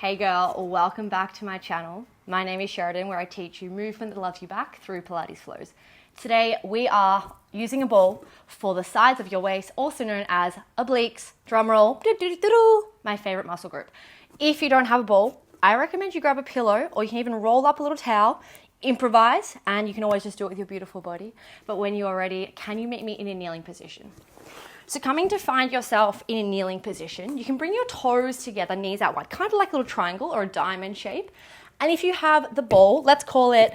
Hey girl, welcome back to my channel. My name is Sheridan, where I teach you movement that loves you back through Pilates flows. Today we are using a ball for the sides of your waist, also known as obliques, drumroll, my favorite muscle group. If you don't have a ball, I recommend you grab a pillow, or you can even roll up a little towel, improvise, and you can always just do it with your beautiful body. But when you are ready, can you meet me in a kneeling position? So coming to find yourself in a kneeling position, you can bring your toes together, knees out wide, kind of like a little triangle or a diamond shape. And if you have the ball, let's call it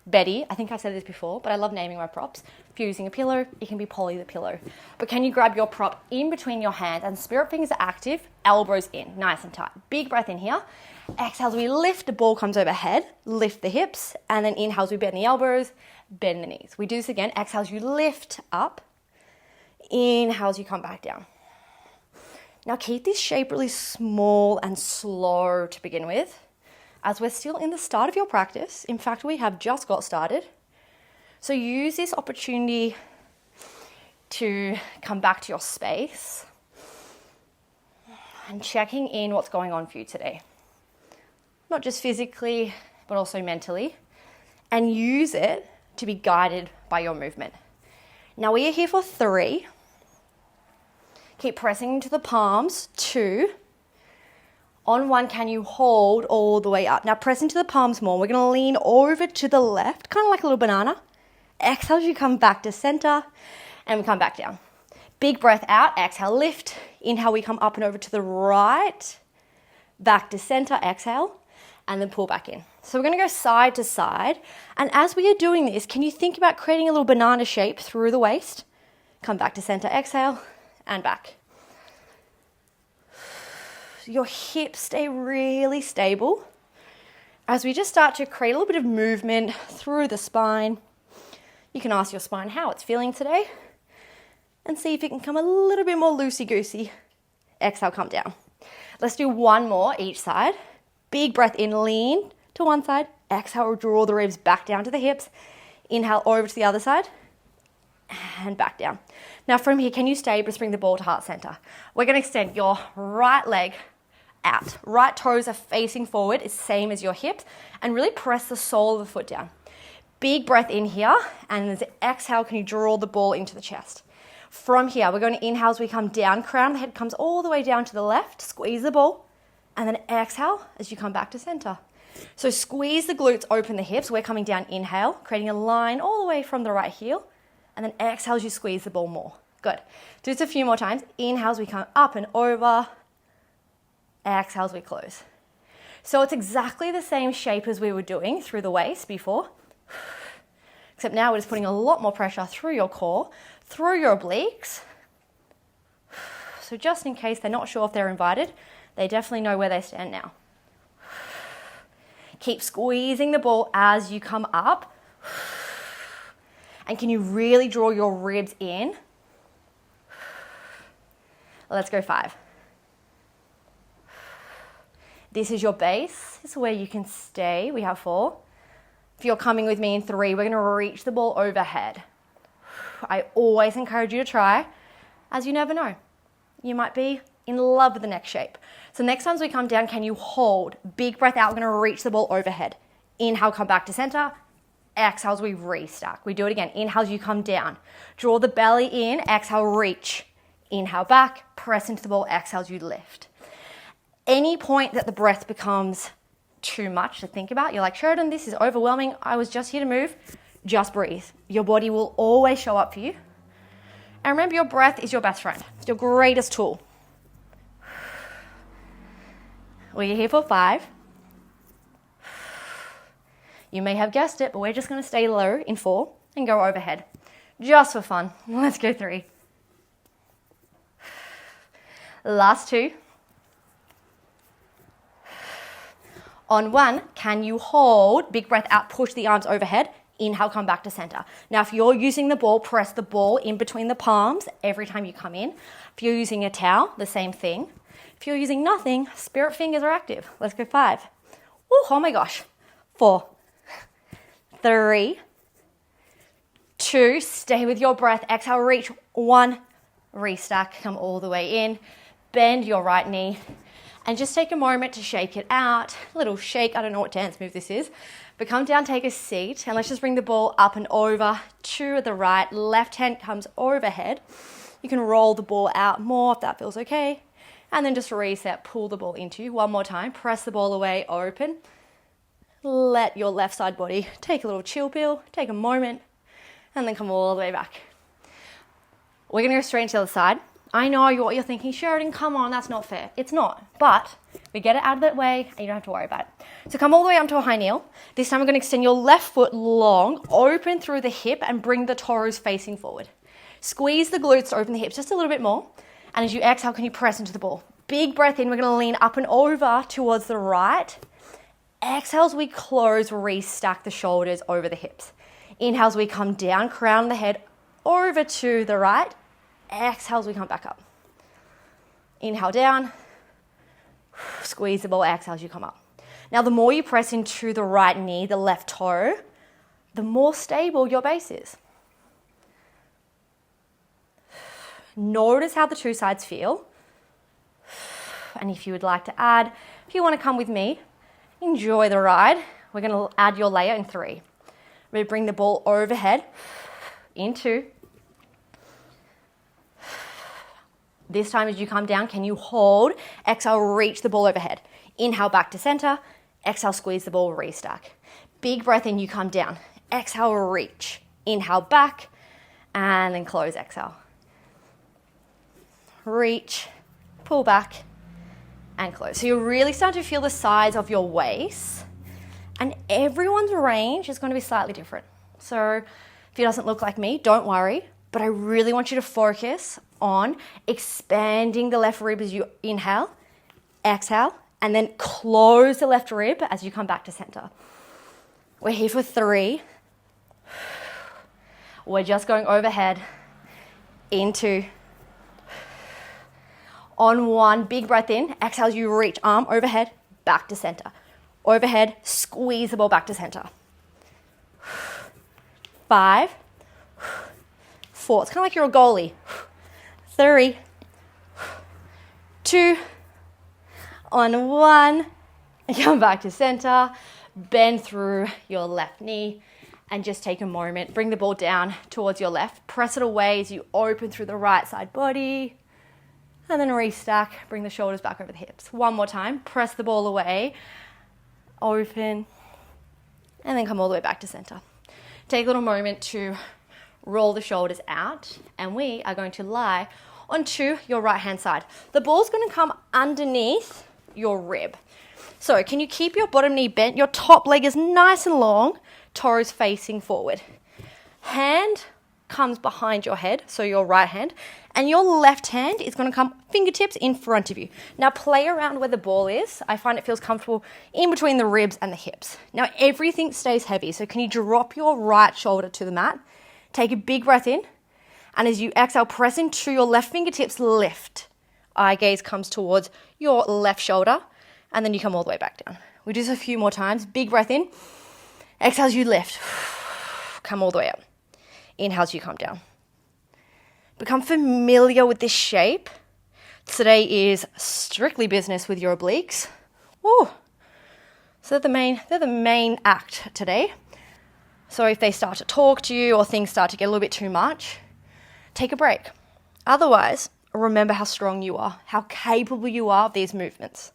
Betty. I think I said this before, but I love naming my props. If you're using a pillow, it can be Polly the pillow. But can you grab your prop in between your hands and spirit fingers are active, elbows in, nice and tight. Big breath in here. Exhale as we lift, the ball comes overhead, lift the hips, and then inhale as we bend the elbows, bend the knees. We do this again. Exhale as you lift up. Inhale as you come back down. Now keep this shape really small and slow to begin with, as we're still in the start of your practice. In fact, we have just got started. So use this opportunity to come back to your space and checking in what's going on for you today. Not just physically, but also mentally, and use it to be guided by your movement. Now we are here for 3. Keep pressing into the palms. 2. On 1, can you hold all the way up? Now press into the palms more. We're going to lean over to the left, kind of like a little banana. Exhale as you come back to center, and we come back down. Big breath out. Exhale, lift. Inhale, we come up and over to the right. Back to center, exhale, and then pull back in. So we're going to go side to side. And as we are doing this, can you think about creating a little banana shape through the waist? Come back to center, exhale, and back. Your hips stay really stable as we just start to create a little bit of movement through the spine. You can ask your spine how it's feeling today and see if it can come a little bit more loosey-goosey. Exhale, come down. Let's do 1 more each side. Big breath in, lean to one side. Exhale, draw the ribs back down to the hips. Inhale over to the other side and back down. Now from here, can you stay, but bring the ball to heart center. We're going to extend your right leg out. Right toes are facing forward, it's same as your hips, and really press the sole of the foot down. Big breath in here, and as exhale, can you draw the ball into the chest. From here, we're going to inhale as we come down. Crown of the head comes all the way down to the left. Squeeze the ball, and then exhale as you come back to center. So squeeze the glutes, open the hips. We're coming down, inhale, creating a line all the way from the right heel, and then exhale as you squeeze the ball more. Good. Do this a few more times. Inhale as we come up and over. Exhale as we close. So it's exactly the same shape as we were doing through the waist before, except now we're just putting a lot more pressure through your core, through your obliques. So just in case they're not sure if they're invited, they definitely know where they stand now. Keep squeezing the ball as you come up. And can you really draw your ribs in? Let's go 5. This is your base. This is where you can stay. We have 4. If you're coming with me in 3, we're going to reach the ball overhead. I always encourage you to try, as you never know. You might be in love with the next shape. So next time as we come down, can you hold? Big breath out. We're going to reach the ball overhead. Inhale, come back to center. Exhale as we restack. We do it again. Inhale as you come down. Draw the belly in. Exhale, reach. Inhale back. Press into the ball. Exhale as you lift. Any point that the breath becomes too much to think about, you're like, Sheridan, this is overwhelming. I was just here to move. Just breathe. Your body will always show up for you. And remember, your breath is your best friend. It's your greatest tool. We're here for 5. You may have guessed it, but we're just going to stay low in 4 and go overhead. Just for fun. Let's go 3. Last 2. On 1, can you hold? Big breath out, push the arms overhead. Inhale, come back to center. Now, if you're using the ball, press the ball in between the palms every time you come in. If you're using a towel, the same thing. If you're using nothing, spirit fingers are active. Let's go 5. Ooh, oh my gosh. 4. 3. 2. Stay with your breath. Exhale, reach. 1. Restack. Come all the way in. Bend your right knee. And just take a moment to shake it out. Little shake, I don't know what dance move this is, but come down, take a seat, and let's just bring the ball up and over to the right. Left hand comes overhead. You can roll the ball out more if that feels okay. And then just reset, pull the ball into you. One more time, press the ball away, open. Let your left side body take a little chill pill, take a moment, and then come all the way back. We're gonna go straight into the other side. I know what you're thinking, Sheridan, come on, that's not fair. It's not, but we get it out of that way and you don't have to worry about it. So come all the way up to a high kneel. This time we're gonna extend your left foot long, open through the hip and bring the toes facing forward. Squeeze the glutes to open the hips just a little bit more. And as you exhale, can you press into the ball? Big breath in, we're gonna lean up and over towards the right. Exhale as we close, restack the shoulders over the hips. Inhale as we come down, crown the head over to the right. Exhale as we come back up. Inhale down, squeeze the ball, exhale as you come up. Now the more you press into the right knee, the left toe, the more stable your base is. Notice how the two sides feel. And if you would like to add, if you want to come with me, enjoy the ride. We're going to add your layer in 3. We're going to bring the ball overhead, in 2. This time as you come down, can you hold? Exhale, reach the ball overhead. Inhale, back to center. Exhale, squeeze the ball, restack. Big breath in, you come down. Exhale, reach. Inhale, back, and then close, exhale. Reach, pull back, and close. So you're really starting to feel the size of your waist, and everyone's range is going to be slightly different. So if it doesn't look like me, don't worry, but I really want you to focus on expanding the left rib as you inhale, exhale, and then close the left rib as you come back to center. We're here for 3. We're just going overhead, into, on 1, big breath in, exhale as you reach, arm overhead, back to center. Overhead, squeeze the ball back to center. 5, 4, it's kind of like you're a goalie. 3, 2, on 1, come back to center, bend through your left knee, and just take a moment, bring the ball down towards your left, press it away as you open through the right side body, and then restack, bring the shoulders back over the hips. One more time, press the ball away, open, and then come all the way back to center. Take a little moment to roll the shoulders out, and we are going to lie onto your right hand side. The ball's going to come underneath your rib. So can you keep your bottom knee bent? Your top leg is nice and long, toes facing forward. Hand comes behind your head, so your right hand, and your left hand is going to come fingertips in front of you. Now play around where the ball is. I find it feels comfortable in between the ribs and the hips. Now everything stays heavy, so can you drop your right shoulder to the mat? Take a big breath in, and as you exhale, press into your left fingertips, lift. Eye gaze comes towards your left shoulder, and then you come all the way back down. We do this a few more times. Big breath in, exhale as you lift, come all the way up. Inhale as you come down. Become familiar with this shape. Today is strictly business with your obliques. Woo. So they're the main act today. So if they start to talk to you or things start to get a little bit too much, take a break. Otherwise, remember how strong you are, how capable you are of these movements.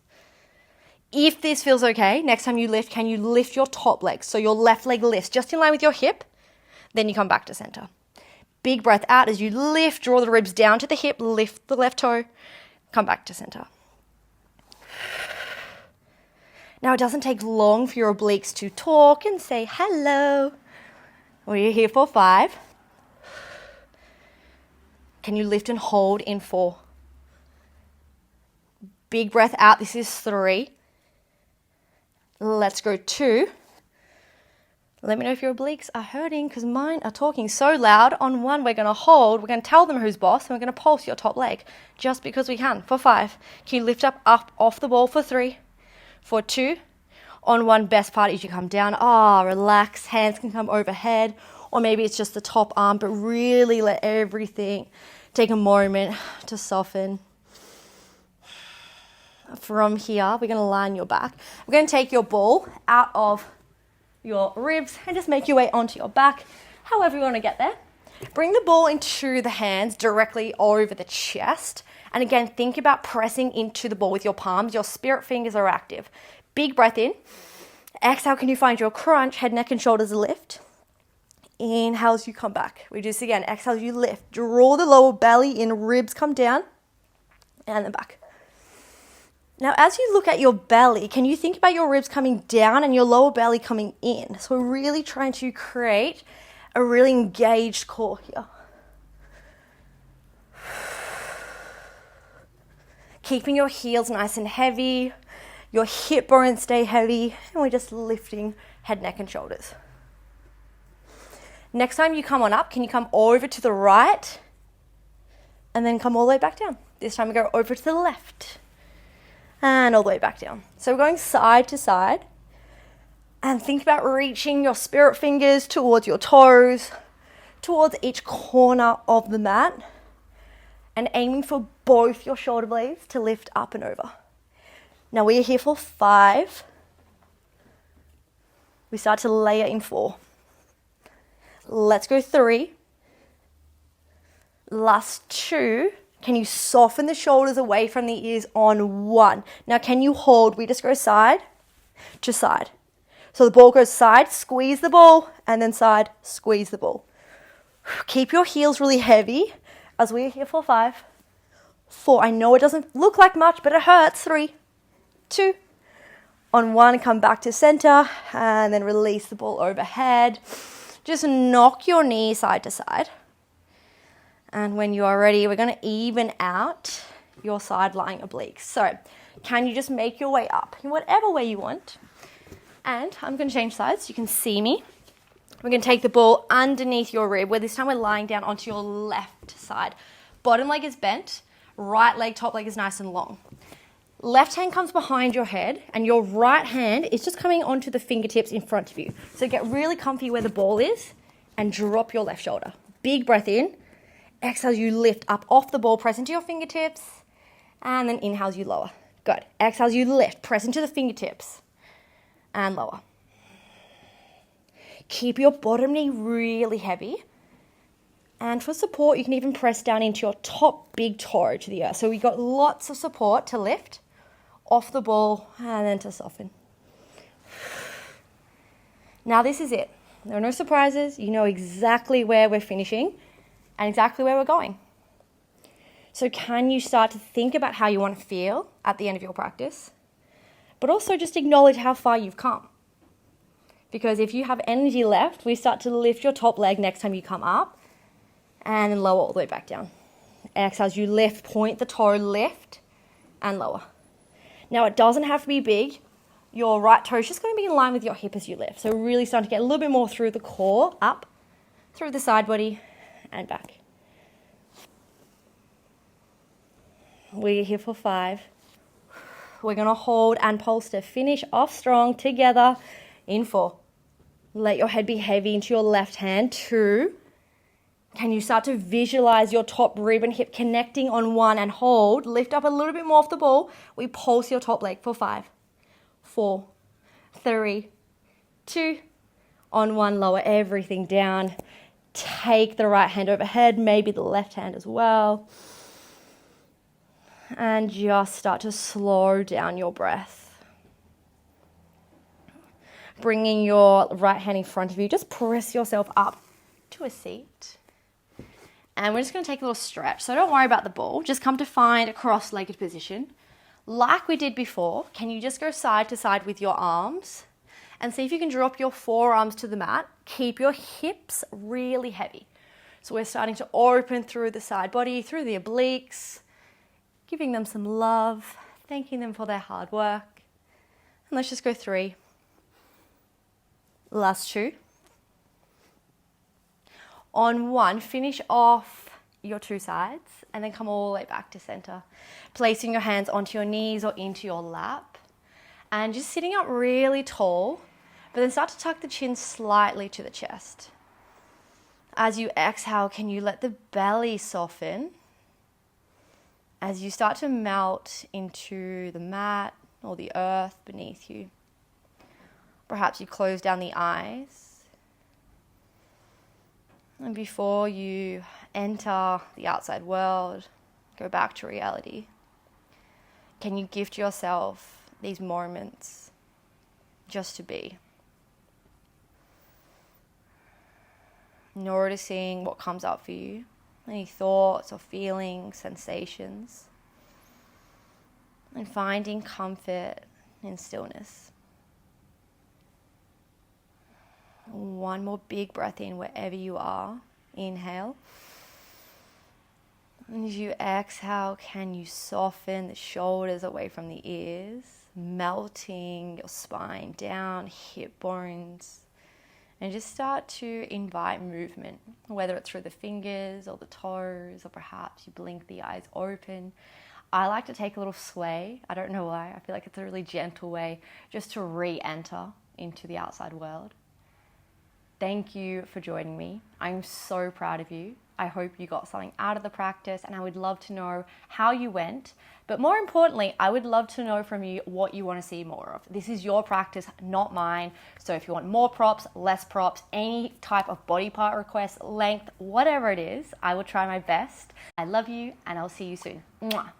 If this feels okay, next time you lift, can you lift your top leg? So your left leg lifts just in line with your hip, then you come back to center. Big breath out as you lift, draw the ribs down to the hip, lift the left toe, come back to center. Now it doesn't take long for your obliques to talk and say hello. We're here for 5. Can you lift and hold in 4? Big breath out, this is 3. Let's go 2. Let me know if your obliques are hurting because mine are talking so loud. On 1, we're going to hold. We're going to tell them who's boss, and we're going to pulse your top leg just because we can. For 5, can you lift up off the ball for 3? For 2, on 1, best part is you come down. Relax. Hands can come overhead, or maybe it's just the top arm, but really let everything take a moment to soften. From here, we're going to line your back. We're going to take your ball out of your ribs and just make your way onto your back, however you want to get there. Bring the ball into the hands directly over the chest. And again, think about pressing into the ball with your palms. Your spirit fingers are active. Big breath in. Exhale, can you find your crunch? Head, neck, and shoulders lift. Inhale as you come back. We do this again. Exhale as you lift. Draw the lower belly in, ribs come down, and then back. Now, as you look at your belly, can you think about your ribs coming down and your lower belly coming in? So we're really trying to create a really engaged core here. Keeping your heels nice and heavy, your hip bones stay heavy, and we're just lifting head, neck, and shoulders. Next time you come on up, can you come over to the right and then come all the way back down? This time we go over to the left and all the way back down. So we're going side to side, and think about reaching your spirit fingers towards your toes, towards each corner of the mat, and aiming for both your shoulder blades to lift up and over. Now we are here for 5. We start to layer in 4. Let's go 3. Last 2. Can you soften the shoulders away from the ears on 1? Now can you hold? We just go side to side. So the ball goes side, squeeze the ball, and then side, squeeze the ball. Keep your heels really heavy as we're here for 5, 4. I know it doesn't look like much, but it hurts. 3, 2. On 1, come back to center, and then release the ball overhead. Just knock your knee side to side. And when you are ready, we're going to even out your side lying obliques. So can you just make your way up in whatever way you want? And I'm going to change sides so you can see me. We're going to take the ball underneath your rib, where this time we're lying down onto your left side. Bottom leg is bent, right leg, top leg is nice and long. Left hand comes behind your head, and your right hand is just coming onto the fingertips in front of you. So get really comfy where the ball is and drop your left shoulder. Big breath in. Exhale, you lift up off the ball, press into your fingertips, and then inhale, you lower. Good. Exhale, you lift, press into the fingertips, and lower. Keep your bottom knee really heavy. And for support, you can even press down into your top big toe to the earth. So we've got lots of support to lift off the ball and then to soften. Now this is it. There are no surprises. You know exactly where we're finishing and exactly where we're going. So can you start to think about how you want to feel at the end of your practice? But also just acknowledge how far you've come. Because if you have energy left, we start to lift your top leg next time you come up and then lower all the way back down. Exhale as you lift, point the toe, lift and lower. Now it doesn't have to be big. Your right toe is just going to be in line with your hip as you lift. So really starting to get a little bit more through the core, up, through the side body and back. We're here for 5. We're going to hold and pulse to finish off strong together in 4. Let your head be heavy into your left hand. 2. Can you start to visualize your top rib and hip connecting on 1 and hold? Lift up a little bit more off the ball. We pulse your top leg for 5, 4, 3, 2. On 1, lower everything down. Take the right hand overhead, maybe the left hand as well. And just start to slow down your breath. Bringing your right hand in front of you, just press yourself up to a seat. And we're just going to take a little stretch. So don't worry about the ball. Just come to find a cross-legged position. Like we did before, can you just go side to side with your arms and see if you can drop your forearms to the mat. Keep your hips really heavy. So we're starting to open through the side body, through the obliques, giving them some love, thanking them for their hard work. And let's just go 3. Last 2. On 1, finish off your 2 sides and then come all the way back to center. Placing your hands onto your knees or into your lap and just sitting up really tall, but then start to tuck the chin slightly to the chest. As you exhale, can you let the belly soften? As you start to melt into the mat or the earth beneath you, perhaps you close down the eyes. And before you enter the outside world, go back to reality, can you gift yourself these moments just to be? Noticing what comes up for you, any thoughts or feelings, sensations, and finding comfort in stillness. One more big breath in wherever you are. Inhale. And as you exhale, can you soften the shoulders away from the ears, melting your spine down, hip bones, and just start to invite movement, whether it's through the fingers or the toes, or perhaps you blink the eyes open. I like to take a little sway. I don't know why. I feel like it's a really gentle way just to re-enter into the outside world. Thank you for joining me. I'm so proud of you. I hope you got something out of the practice, and I would love to know how you went. But more importantly, I would love to know from you what you want to see more of. This is your practice, not mine. So if you want more props, less props, any type of body part request, length, whatever it is, I will try my best. I love you, and I'll see you soon. Mwah.